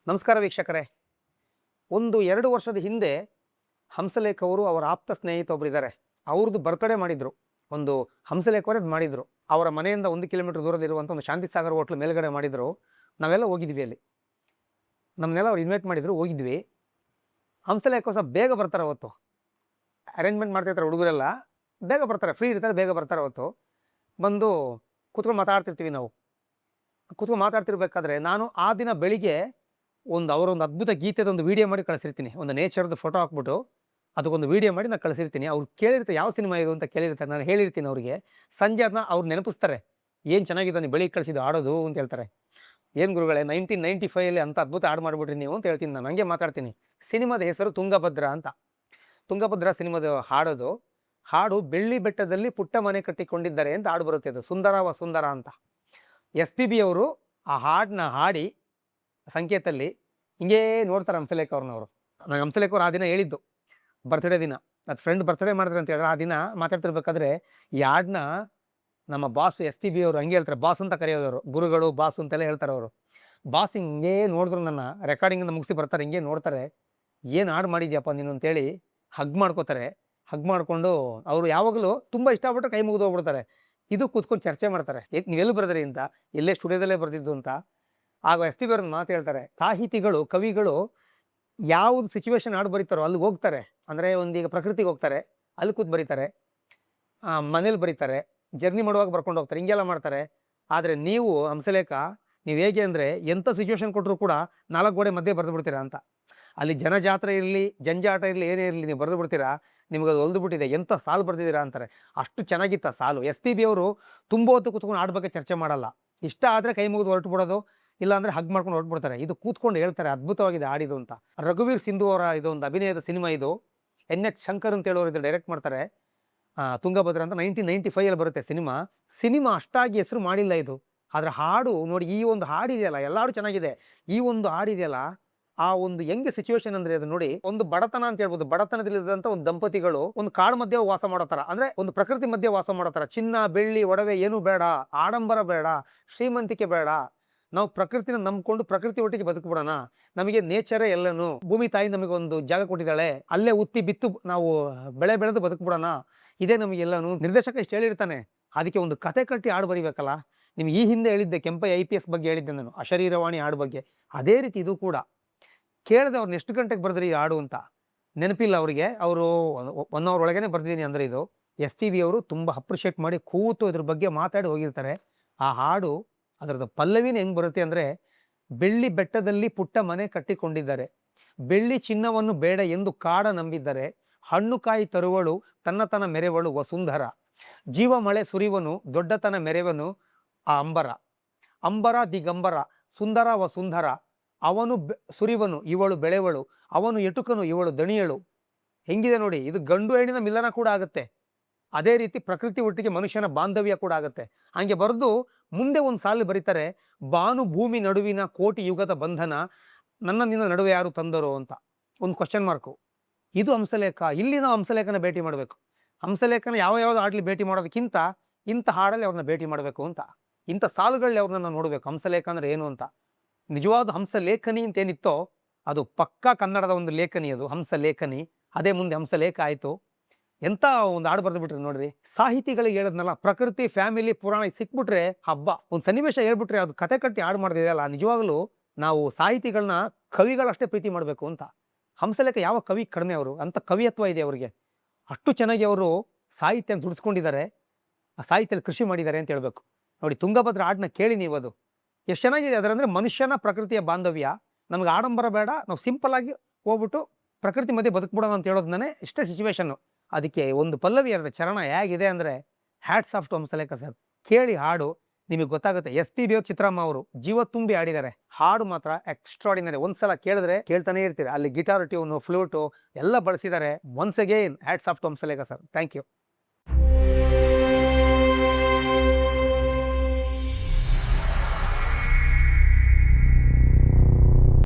ನಮಸ್ಕಾರ ವೀಕ್ಷಕರೇ. ಒಂದು 2 ವರ್ಷದ ಹಿಂದೆ ಹಂಸಲೇಖ ಅವರು ಅವರ ಆಪ್ತ ಸ್ನೇಹಿತ ಒಬ್ಬರಿದ್ದಾರೆ. ಅವ್ರದ್ದು ಬರ್ತ್ಡೇ ಮಾಡಿದ್ರು. ಒಂದು ಹಂಸಲೇಖ ಅವರೇ ಮಾಡಿದ್ರು. ಅವರ ಮನೆಯಿಂದ 1 ಕಿಲೋಮೀಟರ್ ದೂರದಲ್ಲಿರುವಂಥ ಒಂದು ಶಾಂತಿಸಾಗರ್ ಹೋಟ್ಲ್ ಮೇಲ್ಗಡೆ ಮಾಡಿದ್ರು. ನಾವೆಲ್ಲ ಹೋಗಿದ್ವಿ ಅಲ್ಲಿ. ನಮ್ಮನ್ನೆಲ್ಲ ಅವ್ರು ಇನ್ವೈಟ್ ಮಾಡಿದ್ರು, ಹೋಗಿದ್ವಿ. ಹಂಸಲೇಖ ಸ್ವಲ್ಪ ಬೇಗ ಬರ್ತಾರೆ ಅವತ್ತು. ಅರೇಂಜ್ಮೆಂಟ್ ಮಾಡ್ತಿರ್ತಾರೆ ಹುಡುಗರೆಲ್ಲ. ಬೇಗ ಬರ್ತಾರೆ, ಫ್ರೀ ಇರ್ತಾರೆ, ಬೇಗ ಬರ್ತಾರೆ ಅವತ್ತು. ಬಂದು ಕೂತ್ಕೊಂಡು ಮಾತಾಡ್ತಿರ್ತೀವಿ ನಾವು. ಕೂತ್ಕೊಂಡು ಮಾತಾಡ್ತಿರ್ಬೇಕಾದ್ರೆ ನಾನು ಆ ದಿನ ಬೆಳಿಗ್ಗೆ ಅವರೊಂದು ಅದ್ಭುತ ಗೀತೆದೊಂದು ವಿಡಿಯೋ ಮಾಡಿ ಕಳಿಸಿರ್ತೀನಿ. ಒಂದು ನೇಚರ್ದು ಫೋಟೋ ಹಾಕ್ಬಿಟ್ಟು ಅದಕ್ಕೊಂದು ವಿಡಿಯೋ ಮಾಡಿ ನಾನು ಕಳಿಸಿರ್ತೀನಿ. ಅವ್ರು ಕೇಳಿರ್ತಾರೆ ಯಾವ ಸಿನಿಮಾ ಇದು ಅಂತ ಕೇಳಿರ್ತಾರೆ. ನಾನು ಹೇಳಿರ್ತೀನಿ ಅವ್ರಿಗೆ. ಸಂಜೆ ಅದನ್ನ ಅವ್ರು ನೆನಪಿಸ್ತಾರೆ. ಏನು ಚೆನ್ನಾಗಿದೆ ನೀವು ಬೆಳಿಗ್ಗೆ ಕಳಿಸಿದ್ದು ಹಾಡೋದು ಅಂತ ಹೇಳ್ತಾರೆ. ಏನು ಗುರುಗಳೇ 1995 ಅಂತ ಅದ್ಭುತ ಹಾಡು ಮಾಡಿಬಿಟ್ರಿ ನೀವು ಅಂತ ಹೇಳ್ತೀನಿ. ನಾನು ಹಂಗೆ ಮಾತಾಡ್ತೀನಿ. ಸಿನಿಮಾದ ಹೆಸರು ತುಂಗಭದ್ರ ಅಂತ. ತುಂಗಭದ್ರ ಸಿನಿಮಾದ ಹಾಡೋದು. ಹಾಡು ಬೆಳ್ಳಿ ಬೆಟ್ಟದಲ್ಲಿ ಪುಟ್ಟ ಮನೆ ಕಟ್ಟಿಕೊಂಡಿದ್ದಾರೆ ಅಂತ ಹಾಡು ಬರುತ್ತೆ. ಅದು ಸುಂದರವ ಸುಂದರ ಅಂತ. SPB ಅವರು ಆ ಹಾಡನ್ನ ಹಾಡಿ ಸಂಕೇತಲ್ಲಿ ಹಿಂಗೇ ನೋಡ್ತಾರೆ ಹಂಸಲೇಖ ಅವ್ರನ್ನವರು. ನಂಗೆ ಹಂಸಲೇಖ ಅವ್ರು ಆ ದಿನ ಹೇಳಿದ್ದು, ಬರ್ತ್ಡೇ ದಿನ ಅದು ಫ್ರೆಂಡ್ ಬರ್ತ್ಡೇ ಮಾಡಿದ್ರೆ ಅಂತ ಹೇಳಿದ್ರೆ, ಆ ದಿನ ಮಾತಾಡ್ತಿರ್ಬೇಕಾದ್ರೆ ಈ ಹಾಡನ್ನ ನಮ್ಮ ಬಾಸ್ SPB ಅವರು ಹಂಗೆ ಹೇಳ್ತಾರೆ. ಬಾಸ್ ಅಂತ ಕರೆಯೋದವರು, ಗುರುಗಳು ಬಾಸು ಅಂತೆಲ್ಲ ಹೇಳ್ತಾರೆ ಅವರು. ಬಾಸ್ ಹಿಂಗೇ ನೋಡಿದ್ರು, ನನ್ನ ರೆಕಾರ್ಡಿಂಗಿಂದ ಮುಗಿಸಿ ಬರ್ತಾರೆ, ಹಿಂಗೆ ನೋಡ್ತಾರೆ. ಏನು ಹಾಡು ಮಾಡಿದ್ಯಪ್ಪ ನೀನು ಅಂತೇಳಿ ಹಗ್ ಮಾಡ್ಕೋತಾರೆ. ಹಗ್ ಮಾಡಿಕೊಂಡು ಅವರು ಯಾವಾಗಲೂ ತುಂಬ ಇಷ್ಟಪಟ್ಟರೆ ಕೈ ಮುಗಿದು ಹೋಗ್ಬಿಡ್ತಾರೆ. ಇದು ಕೂತ್ಕೊಂಡು ಚರ್ಚೆ ಮಾಡ್ತಾರೆ. ನೀವೆಲ್ಲಿ ಬರೆದ್ರಿ ಅಂತ, ಎಲ್ಲೇ ಸ್ಟುಡಿಯೋದಲ್ಲೇ ಬರೆದಿದ್ದು ಅಂತ. ಆಗ SPB ಅವ್ರನ್ನ ಮಾತು ಹೇಳ್ತಾರೆ, ಸಾಹಿತಿಗಳು ಕವಿಗಳು ಯಾವುದು ಸಿಚುವೇಶನ್ ಹಾಡು ಬರೀತಾರೋ ಅಲ್ಲಿಗೆ ಹೋಗ್ತಾರೆ. ಅಂದರೆ ಒಂದೀಗ ಪ್ರಕೃತಿಗೆ ಹೋಗ್ತಾರೆ, ಅಲ್ಲಿ ಕೂತು ಬರೀತಾರೆ, ಮನೇಲಿ ಬರೀತಾರೆ, ಜರ್ನಿ ಮಾಡುವಾಗ ಬರ್ಕೊಂಡು ಹೋಗ್ತಾರೆ, ಹಿಂಗೆಲ್ಲ ಮಾಡ್ತಾರೆ. ಆದರೆ ನೀವು ಹಂಸಲೇಖ ನೀವು ಹೇಗೆ ಅಂದರೆ ಎಂಥ ಸಿಚುವೇಶನ್ ಕೊಟ್ಟರು ಕೂಡ 4 ಗೋಡೆ ಮಧ್ಯೆ ಬರೆದು ಬಿಡ್ತೀರಾ ಅಂತ. ಅಲ್ಲಿ ಜನಜಾತ್ರೆ ಇರಲಿ, ಜಂಜಾಟ ಇರಲಿ, ಏನೇ ಇರಲಿ, ನೀವು ಬರೆದು ಬಿಡ್ತೀರಾ. ನಿಮಗೆ ಅದು ಒಲ್ದು ಬಿಟ್ಟಿದೆ, ಎಂಥ ಸಾಲು ಬರೆದಿದ್ದೀರಾ ಅಂತಾರೆ. ಅಷ್ಟು ಚೆನ್ನಾಗಿತ್ತು ಆ ಸಾಲು. SPB ಅವರು ತುಂಬ ಹೊತ್ತು ಕೂತ್ಕೊಂಡು ಹಾಡು ಬಗ್ಗೆ ಚರ್ಚೆ ಮಾಡಲ್ಲ. ಇಷ್ಟ ಆದರೆ ಕೈ ಮುಗಿದು ಹೊರಟು ಬಿಡೋದು, ಇಲ್ಲಾಂದರೆ ಹಗ್ ಮಾಡ್ಕೊಂಡು ಹೊರಟ್ಬಿಡ್ತಾರೆ. ಇದು ಕೂತ್ಕೊಂಡು ಹೇಳ್ತಾರೆ, ಅದ್ಭುತವಾಗಿದೆ ಹಾಡಿದು ಅಂತ. ರಘುವೀರ್ ಸಿಂಧು ಅವರ ಇದೊಂದು ಅಭಿನಯದ ಸಿನಿಮಾ ಇದು. NH ಶಂಕರ್ ಅಂತ ಹೇಳೋರು ಇದು ಡೈರೆಕ್ಟ್ ಮಾಡ್ತಾರೆ. ತುಂಗಭದ್ರ ಅಂತ 1995 ಬರುತ್ತೆ ಸಿನಿಮಾ. ಸಿನಿಮಾ ಅಷ್ಟಾಗಿ ಹೆಸರು ಮಾಡಿಲ್ಲ ಇದು. ಆದರೆ ಹಾಡು ನೋಡಿ, ಈ ಒಂದು ಹಾಡಿದೆಯಲ್ಲ, ಎಲ್ಲ ಹಾಡು ಚೆನ್ನಾಗಿದೆ. ಈ ಒಂದು ಹಾಡಿದೆಯಲ್ಲ, ಆ ಒಂದು ಹೆಂಗೆ ಸಿಚುವೇಶನ್ ಅಂದರೆ ಅದು ನೋಡಿ, ಒಂದು ಬಡತನ ಅಂತ ಹೇಳ್ಬೋದು. ಬಡತನದಲ್ಲಿದ್ದಂಥ ಒಂದು ದಂಪತಿಗಳು ಒಂದು ಕಾಡು ಮಧ್ಯೆ ವಾಸ ಮಾಡೋ ಥರ, ಅಂದರೆ ಒಂದು ಪ್ರಕೃತಿ ಮಧ್ಯೆ ವಾಸ ಮಾಡೋ ಥರ. ಚಿನ್ನ ಬೆಳ್ಳಿ ಒಡವೆ ಏನೂ ಬೇಡ, ಆಡಂಬರ ಬೇಡ, ಶ್ರೀಮಂತಿಕೆ ಬೇಡ. ನಾವು ಪ್ರಕೃತಿನ ನಂಬ್ಕೊಂಡು ಪ್ರಕೃತಿ ಒಟ್ಟಿಗೆ ಬದುಕ್ಬಿಡೋಣ. ನಮಗೆ ನೇಚರೇ ಎಲ್ಲನೂ. ಭೂಮಿ ತಾಯಿ ನಮಗೆ ಒಂದು ಜಾಗ ಕೊಟ್ಟಿದ್ದಾಳೆ, ಅಲ್ಲೇ ಉತ್ತಿ ಬಿತ್ತು ನಾವು ಬೆಳೆ ಬೆಳೆದು ಬದುಕ್ಬಿಡೋಣ. ಇದೇ ನಮಗೆಲ್ಲನೂ. ನಿರ್ದೇಶಕ ಇಷ್ಟು ಹೇಳಿರ್ತಾನೆ, ಅದಕ್ಕೆ ಒಂದು ಕತೆ ಕಟ್ಟಿ ಹಾಡು ಬರೀಬೇಕಲ್ಲ. ನಿಮ್ಗೆ ಈ ಹಿಂದೆ ಹೇಳಿದ್ದೆ, ಕೆಂಪೈ IPS ಬಗ್ಗೆ ಹೇಳಿದ್ದೆ ನಾನು, ಅಶರೀರವಾಣಿ ಹಾಡು ಬಗ್ಗೆ. ಅದೇ ರೀತಿ ಇದು ಕೂಡ. ಕೇಳಿದೆ ಅವ್ರನ್ನ ಎಷ್ಟು ಗಂಟೆಗೆ ಬರೆದ್ರಿ ಈ ಹಾಡು ಅಂತ. ನೆನಪಿಲ್ಲ ಅವರಿಗೆ. ಅವರು 1 ಅವರ್ ಒಳಗೇನೆ ಬರ್ದಿದ್ದೀನಿ ಅಂದರೆ ಇದು. SPB ಅವರು ತುಂಬ ಅಪ್ರಿಷಿಯೇಟ್ ಮಾಡಿ ಕೂತು ಇದ್ರ ಬಗ್ಗೆ ಮಾತಾಡಿ ಹೋಗಿರ್ತಾರೆ. ಆ ಹಾಡು ಅದರದ್ದು ಪಲ್ಲವಿನ ಹೆಂಗೆ ಬರುತ್ತೆ ಅಂದರೆ, ಬೆಳ್ಳಿ ಬೆಟ್ಟದಲ್ಲಿ ಪುಟ್ಟ ಮನೆ ಕಟ್ಟಿಕೊಂಡಿದ್ದಾರೆ, ಬೆಳ್ಳಿ ಚಿನ್ನವನ್ನು ಬೇಡ ಎಂದು ಕಾಡ ನಂಬಿದ್ದಾರೆ, ಹಣ್ಣು ಕಾಯಿ ತರುವಳು ತನ್ನತನ ಮೆರೆವಳು ವಸುಂಧರ, ಜೀವ ಮಳೆ ಸುರಿವನು ದೊಡ್ಡತನ ಮೆರೆವನು ಆ ಅಂಬರ, ಅಂಬರ ದಿಗಂಬರ ಸುಂದರ ವಸುಂಧರ, ಅವನು ಸುರಿವನು ಇವಳು ಬೆಳೆವಳು, ಅವನು ಎಟುಕನು ಇವಳು ದಣಿಯಳು. ಹೆಂಗಿದೆ ನೋಡಿ, ಇದು ಗಂಡು ಹೆಣ್ಣಿನ ಮಿಲನ ಕೂಡ ಆಗುತ್ತೆ. ಅದೇ ರೀತಿ ಪ್ರಕೃತಿ ಒಟ್ಟಿಗೆ ಮನುಷ್ಯನ ಬಾಂಧವ್ಯ ಕೂಡ ಆಗುತ್ತೆ. ಹಂಗೆ ಬರೆದು ಮುಂದೆ ಒಂದು ಸಾಲು ಬರೀತಾರೆ, ಬಾನು ಭೂಮಿ ನಡುವಿನ ಕೋಟಿ ಯುಗದ ಬಂಧನ, ನನ್ನ ನಿನ್ನ ನಡುವೆ ಯಾರು ತಂದರು ಅಂತ ಒಂದು ಕ್ವಶನ್ ಮಾರ್ಕು. ಇದು ಹಂಸಲೇಖ. ಇಲ್ಲಿ ನಾವು ಹಂಸಲೇಖನ ಭೇಟಿ ಮಾಡಬೇಕು. ಹಂಸಲೇಖನ ಯಾವ್ದು ಹಾಡಲಿ ಭೇಟಿ ಮಾಡೋದಕ್ಕಿಂತ ಇಂಥ ಹಾಡಲ್ಲಿ ಅವ್ರನ್ನ ಭೇಟಿ ಮಾಡಬೇಕು ಅಂತ. ಇಂಥ ಸಾಲುಗಳಲ್ಲಿ ಅವ್ರನ್ನ ನಾವು ನೋಡಬೇಕು. ಹಂಸಲೇಖ ಅಂದರೆ ಏನು ಅಂತ. ನಿಜವಾದ ಹಂಸಲೇಖನಿ ಅಂತೇನಿತ್ತೋ ಅದು ಪಕ್ಕಾ ಕನ್ನಡದ ಒಂದು ಲೇಖನಿ, ಅದು ಹಂಸಲೇಖನಿ. ಅದೇ ಮುಂದೆ ಹಂಸಲೇಖ ಆಯಿತು. ಎಂಥ ಒಂದು ಹಾಡು ಬರೆದು ಬಿಟ್ರಿ ನೋಡ್ರಿ. ಸಾಹಿತಿಗಳಿಗೆ ಹೇಳದ್ನಲ್ಲ, ಪ್ರಕೃತಿ, ಫ್ಯಾಮಿಲಿ, ಪುರಾಣ ಸಿಕ್ಬಿಟ್ರೆ ಹಬ್ಬ. ಒಂದು ಸನ್ನಿವೇಶ ಹೇಳ್ಬಿಟ್ರೆ ಅದು ಕತೆ ಕಟ್ಟಿ ಹಾಡು ಮಾಡ್ತಿದೆಯಲ್ಲ, ನಿಜವಾಗ್ಲೂ ನಾವು ಸಾಹಿತಿಗಳನ್ನ ಕವಿಗಳಷ್ಟೇ ಪ್ರೀತಿ ಮಾಡಬೇಕು ಅಂತ. ಹಂಸಲೇಖ ಯಾವ ಕವಿ ಕಡಿಮೆ, ಅವರು ಅಂಥ ಕವಿಯತ್ವ ಇದೆ ಅವರಿಗೆ. ಅಷ್ಟು ಚೆನ್ನಾಗಿ ಅವರು ಸಾಹಿತ್ಯ ದುಡಿಸ್ಕೊಂಡಿದ್ದಾರೆ, ಆ ಸಾಹಿತ್ಯದಲ್ಲಿ ಕೃಷಿ ಮಾಡಿದ್ದಾರೆ ಅಂತ ಹೇಳ್ಬೇಕು. ನೋಡಿ, ತುಂಗಭದ್ರ ಹಾಡನ್ನ ಕೇಳಿ ನೀವು, ಅದು ಎಷ್ಟು ಚೆನ್ನಾಗಿದೆ. ಅದರಂದರೆ ಮನುಷ್ಯನ ಪ್ರಕೃತಿಯ ಬಾಂಧವ್ಯ. ನಮ್ಗೆ ಆಡಂಬರ ಬೇಡ, ನಾವು ಸಿಂಪಲ್ ಆಗಿ ಹೋಗ್ಬಿಟ್ಟು ಪ್ರಕೃತಿ ಮಧ್ಯೆ ಬದುಕ್ಬಿಡೋಣ ಅಂತ ಹೇಳೋದನ್ನೇ ಇಷ್ಟೇ ಸಿಚುವೇಶನ್ನು. ಅದಕ್ಕೆ ಒಂದು ಪಲ್ಲವಿ ಎರಡು ಚರಣ ಹೇಗಿದೆ ಅಂದರೆ, hats off to Hamsalekha sir. ಕೇಳಿ ಹಾಡು, ನಿಮಗೆ ಗೊತ್ತಾಗುತ್ತೆ. SPB ಅವರು, ಚಿತ್ರಮ್ಮ ಅವರು ಜೀವ ತುಂಬಿ ಆಡಿದ್ದಾರೆ. ಹಾಡು ಮಾತ್ರ ಎಕ್ಸ್ಟ್ರಾಡಿನರಿ. ಒಂದ್ಸಲ ಕೇಳಿದ್ರೆ ಕೇಳ್ತಾನೆ ಇರ್ತೀರಿ. ಅಲ್ಲಿ ಗಿಟಾರ್ ಟ್ಯೂನು, ಫ್ಲೂಟು ಎಲ್ಲ ಬಳಸಿದ್ದಾರೆ. Once again hats off to Hamsalekha sir. Thank you.